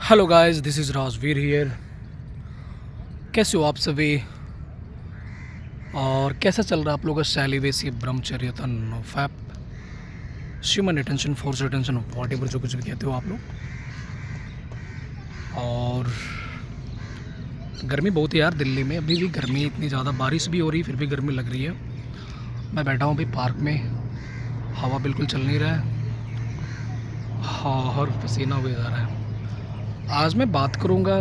Hello guys, this is Rajveer here. कैसे हो आप सभी? और कैसा चल रहा है आप लोगों का सेलिबेसी, ब्रह्मचर्य, no fap, human attention, force attention, whatever जो कुछ भी कहते हो आप लोग। और गर्मी बहुत है यार दिल्ली में, अभी भी गर्मी इतनी ज़्यादा, बारिश भी हो रही फिर भी गर्मी लग रही है। मैं बैठा हूँ अभी पार्क में, हवा बिल्कुल चल नहीं रहा है। हाँ, और पसीना हुए जा रहा है। आज मैं बात करूँगा,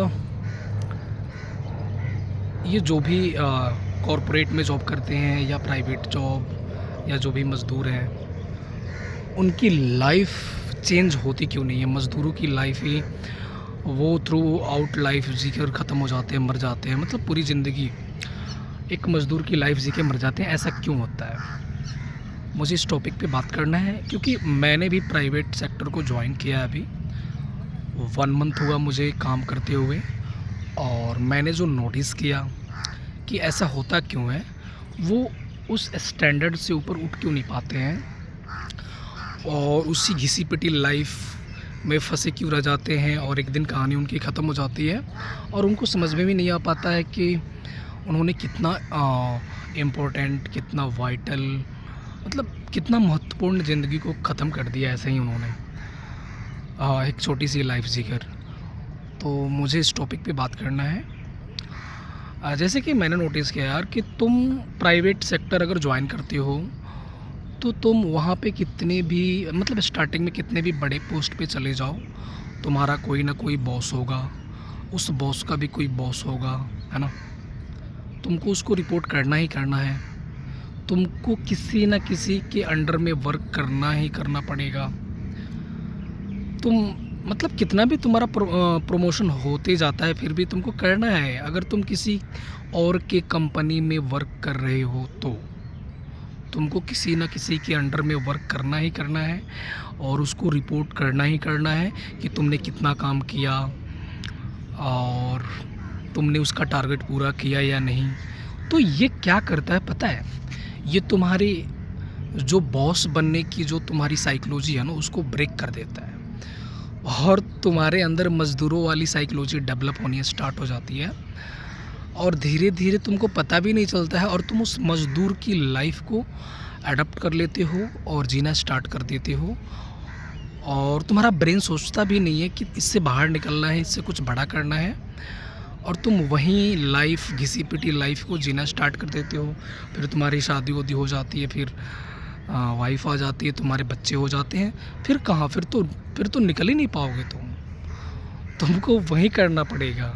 ये जो भी कॉरपोरेट में जॉब करते हैं या प्राइवेट जॉब या जो भी मज़दूर हैं, उनकी लाइफ चेंज होती क्यों नहीं है? मज़दूरों की लाइफ ही वो थ्रू आउट लाइफ जी कर ख़त्म हो जाते हैं, मर जाते हैं। मतलब पूरी ज़िंदगी एक मज़दूर की लाइफ जी के मर जाते हैं, ऐसा क्यों होता है? मुझे इस टॉपिक पे बात करना है क्योंकि मैंने भी प्राइवेट सेक्टर को ज्वाइन किया है अभी 1 मंथ हुआ मुझे काम करते हुए। और मैंने जो नोटिस किया कि ऐसा होता क्यों है, वो उस स्टैंडर्ड से ऊपर उठ क्यों नहीं पाते हैं और उसी घिसी पिटी लाइफ में फंसे क्यों रह जाते हैं और एक दिन कहानी उनकी ख़त्म हो जाती है और उनको समझ में भी नहीं आ पाता है कि उन्होंने कितना इम्पोर्टेंट, कितना वाइटल, मतलब कितना महत्वपूर्ण ज़िंदगी को ख़त्म कर दिया ऐसे ही उन्होंने एक छोटी सी लाइफ जीकर। तो मुझे इस टॉपिक पे बात करना है। जैसे कि मैंने नोटिस किया यार कि तुम प्राइवेट सेक्टर अगर ज्वाइन करते हो तो तुम वहाँ पे कितने भी, मतलब स्टार्टिंग में कितने भी बड़े पोस्ट पे चले जाओ, तुम्हारा कोई ना कोई बॉस होगा, उस बॉस का भी कोई बॉस होगा, है ना? तुमको उसको रिपोर्ट करना ही करना है, तुमको किसी ना किसी के अंडर में वर्क करना ही करना पड़ेगा। तुम मतलब कितना भी तुम्हारा प्रमोशन होते जाता है फिर भी तुमको करना है। अगर तुम किसी और के कंपनी में वर्क कर रहे हो तो तुमको किसी न किसी के अंडर में वर्क करना ही करना है और उसको रिपोर्ट करना ही करना है कि तुमने कितना काम किया और तुमने उसका टारगेट पूरा किया या नहीं। तो ये क्या करता है पता है? ये तुम्हारी जो बॉस बनने की जो तुम्हारी साइकोलॉजी है ना, उसको ब्रेक कर देता है और तुम्हारे अंदर मज़दूरों वाली साइकोलॉजी डेवलप होनी स्टार्ट हो जाती है और धीरे धीरे तुमको पता भी नहीं चलता है और तुम उस मज़दूर की लाइफ को अडॉप्ट कर लेते हो और जीना स्टार्ट कर देते हो। और तुम्हारा ब्रेन सोचता भी नहीं है कि इससे बाहर निकलना है, इससे कुछ बड़ा करना है, और तुम वहीं लाइफ, घिसी पिटी लाइफ को जीना स्टार्ट कर देते हो। फिर तुम्हारी शादी वादी हो जाती है, फिर वाइफ आ जाती है, तुम्हारे बच्चे हो जाते हैं, फिर कहाँ, फिर तो निकल ही नहीं पाओगे तुमको वहीं करना पड़ेगा।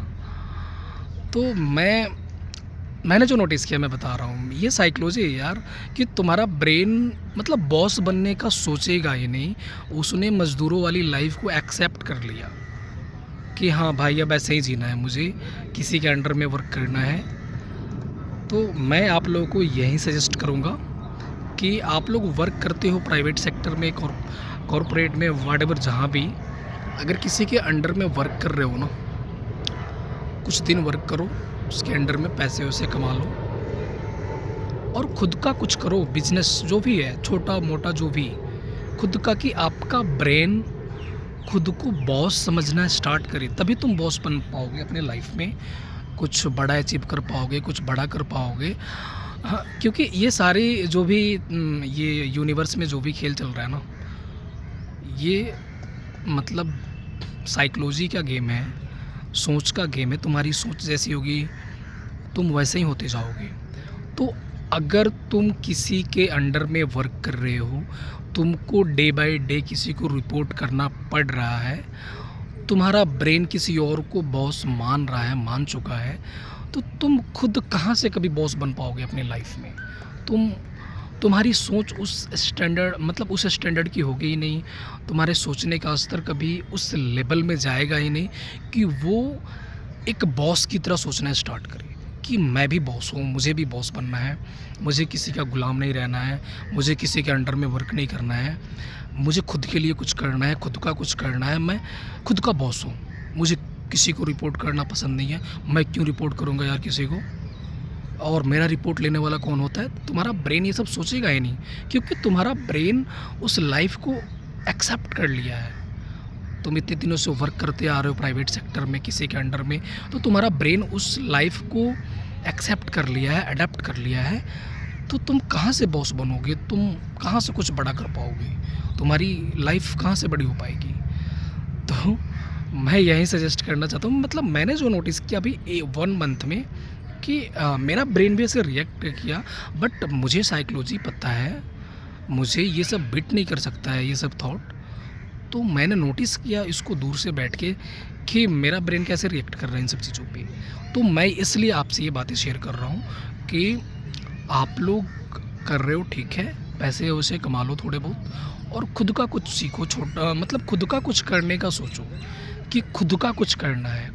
तो मैंने जो नोटिस किया मैं बता रहा हूँ, ये साइकोलॉजी है यार कि तुम्हारा ब्रेन मतलब बॉस बनने का सोचेगा ही नहीं, उसने मज़दूरों वाली लाइफ को एक्सेप्ट कर लिया कि हाँ भाई अब ऐसे ही जीना है, मुझे किसी के अंडर में वर्क करना है। तो मैं आप लोगों को यही सजेस्ट करूँगा कि आप लोग वर्क करते हो प्राइवेट सेक्टर में, कॉरपोरेट में, व्हाटएवर जहाँ भी, अगर किसी के अंडर में वर्क कर रहे हो ना, कुछ दिन वर्क करो, उसके अंडर में पैसे वैसे कमा लो और खुद का कुछ करो, बिजनेस जो भी है, छोटा मोटा जो भी, खुद का, कि आपका ब्रेन खुद को बॉस समझना स्टार्ट करे, तभी तुम बॉस बन पाओगे अपने लाइफ में, कुछ बड़ा अचीव कर पाओगे, कुछ बड़ा कर पाओगे। हाँ, क्योंकि ये सारे जो भी ये यूनिवर्स में जो भी खेल चल रहा है ना, ये मतलब साइकोलॉजी का गेम है, सोच का गेम है। तुम्हारी सोच जैसी होगी तुम वैसे ही होते जाओगे। तो अगर तुम किसी के अंडर में वर्क कर रहे हो, तुमको डे बाय डे किसी को रिपोर्ट करना पड़ रहा है, तुम्हारा ब्रेन किसी और को बॉस मान रहा है, मान चुका है, तो तुम खुद कहाँ से कभी बॉस बन पाओगे अपनी लाइफ में? तुम्हारी सोच उस स्टैंडर्ड, मतलब उस स्टैंडर्ड की होगी ही नहीं, तुम्हारे सोचने का स्तर कभी उस लेवल में जाएगा ही नहीं कि वो एक बॉस की तरह सोचना स्टार्ट करे कि मैं भी बॉस हूँ, मुझे भी बॉस बनना है, मुझे किसी का गुलाम नहीं रहना है, मुझे किसी के अंडर में वर्क नहीं करना है, मुझे खुद के लिए कुछ करना है, खुद का कुछ करना है, मैं खुद का बॉस हूँ, मुझे किसी को रिपोर्ट करना पसंद नहीं है, मैं क्यों रिपोर्ट करूँगा यार किसी को, और मेरा रिपोर्ट लेने वाला कौन होता है? तुम्हारा ब्रेन ये सब सोचेगा ही नहीं, क्योंकि तुम्हारा ब्रेन उस लाइफ को एक्सेप्ट कर लिया है। तुम इतने दिनों से वर्क करते आ रहे हो प्राइवेट सेक्टर में किसी के अंडर में, तो तुम्हारा ब्रेन उस लाइफ को एक्सेप्ट कर लिया है, अडेप्ट कर लिया है, तो तुम कहाँ से बॉस बनोगे, तुम कहाँ से कुछ बड़ा कर पाओगे, तुम्हारी लाइफ कहाँ से बड़ी हो पाएगी। तो मैं यही सजेस्ट करना चाहता हूँ, मतलब मैंने जो नोटिस किया अभी 1 मंथ में कि मेरा ब्रेन भी ऐसे रिएक्ट किया, बट मुझे साइकोलॉजी पता है, मुझे ये सब बीट नहीं कर सकता है ये सब थॉट। तो मैंने नोटिस किया इसको दूर से बैठ के कि मेरा ब्रेन कैसे रिएक्ट कर रहा है इन सब चीज़ों पे। तो मैं इसलिए आपसे ये बातें शेयर कर रहा हूँ कि आप लोग कर रहे हो ठीक है, पैसे वैसे कमा लो थोड़े बहुत, और खुद का कुछ सीखो, छोटा मतलब खुद का कुछ करने का सोचो कि खुद का कुछ करना है,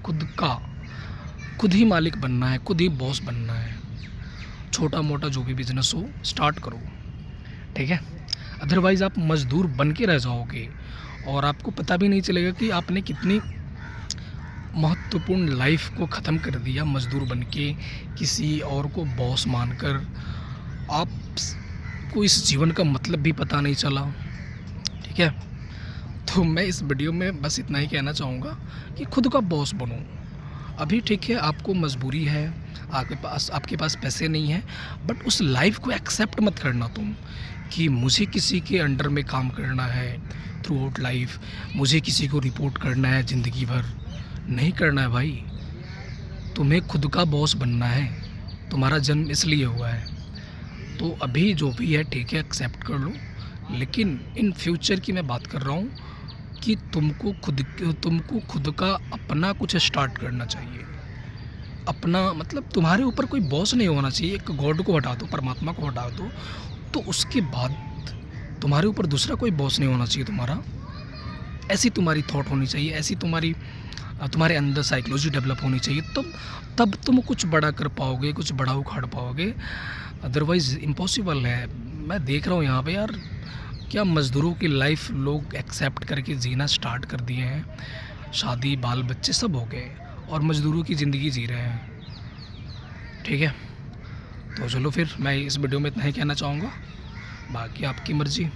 खुद ही मालिक बनना है, खुद ही बॉस बनना है। छोटा मोटा जो भी बिजनेस हो स्टार्ट करो, ठीक है। अदरवाइज़ आप मज़दूर बन के रह जाओगे और आपको पता भी नहीं चलेगा कि आपने कितनी महत्वपूर्ण लाइफ को ख़त्म कर दिया मज़दूर बन के, किसी और को बॉस मानकर। आपको इस जीवन का मतलब भी पता नहीं चला, ठीक है। तो मैं इस वीडियो में बस इतना ही कहना चाहूँगा कि खुद का बॉस बनो। अभी ठीक है, आपको मजबूरी है, आपके पास पैसे नहीं हैं, बट उस लाइफ को एक्सेप्ट मत करना तुम कि मुझे किसी के अंडर में काम करना है थ्रू आउट लाइफ, मुझे किसी को रिपोर्ट करना है ज़िंदगी भर। नहीं करना है भाई, तुम्हें खुद का बॉस बनना है, तुम्हारा जन्म इसलिए हुआ है। तो अभी जो भी है ठीक है, एक्सेप्ट कर लो, लेकिन इन फ्यूचर की मैं बात कर रहा हूँ कि तुमको खुद का अपना कुछ स्टार्ट करना चाहिए। अपना मतलब तुम्हारे ऊपर कोई बॉस नहीं होना चाहिए। एक गॉड को हटा दो, परमात्मा को हटा दो, तो उसके बाद तुम्हारे ऊपर दूसरा कोई बॉस नहीं होना चाहिए तुम्हारा। ऐसी तुम्हारी थॉट होनी चाहिए, ऐसी तुम्हारे अंदर साइकोलॉजी डेवलप होनी चाहिए, तब तुम कुछ बड़ा कर पाओगे, कुछ बड़ा उखाड़ पाओगे। अदरवाइज़ इम्पॉसिबल है। मैं देख रहा हूँ यहाँ पे यार, क्या मज़दूरों की लाइफ लोग एक्सेप्ट करके जीना स्टार्ट कर दिए हैं, शादी बाल बच्चे सब हो गए और मज़दूरों की ज़िंदगी जी रहे हैं, ठीक है। तो चलो फिर मैं इस वीडियो में इतना ही कहना चाहूँगा, बाकी आपकी मर्ज़ी।